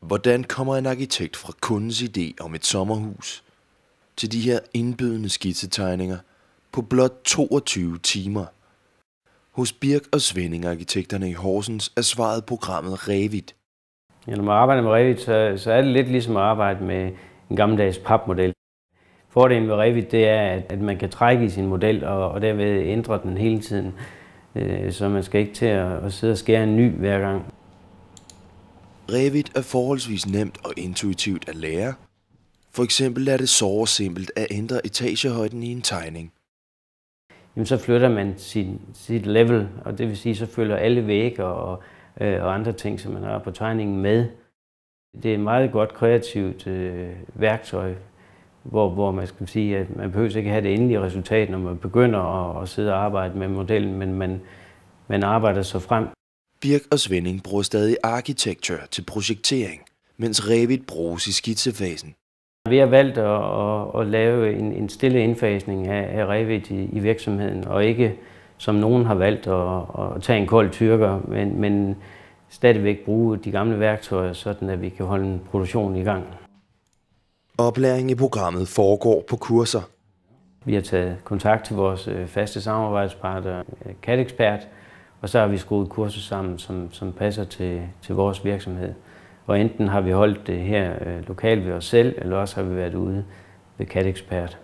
Hvordan kommer en arkitekt fra kundens idé om et sommerhus til de her indbydende skitsetegninger på blot 22 timer? Hos Birk og Svenning Arkitekterne i Horsens er svaret programmet Revit. Ja, når man arbejder med Revit, så er det lidt ligesom at arbejde med en gammeldags papmodel. Fordelen ved Revit, det er, at man kan trække i sin model og derved ændre den hele tiden. Så man skal ikke til at sidde og skære en ny hver gang. Revit er forholdsvis nemt og intuitivt at lære. For eksempel er det så simpelt at ændre etagehøjden i en tegning. Jamen, så flytter man sit level, og det vil sige, så følger alle vægge og andre ting, som man har på tegningen med. Det er et meget godt kreativt værktøj, hvor man skal sige, at man behøver ikke have det endelige resultat, når man begynder at sidde og arbejde med modellen, men man arbejder sig frem. Birk og Svenning bruger stadig Architecture til projektering, mens Revit bruges i skitsefasen. Vi har valgt at lave en stille indfasning af Revit i virksomheden, og ikke som nogen har valgt at tage en kold tyrker, men stadigvæk bruge de gamle værktøjer, sådan at vi kan holde en produktion i gang. Oplæring i programmet foregår på kurser. Vi har taget kontakt til vores faste samarbejdspartner, CAD-ekspert, og så har vi skruet kurser sammen, som passer til vores virksomhed. Og enten har vi holdt det her lokalt ved os selv, eller også har vi været ude ved CAD-ekspert.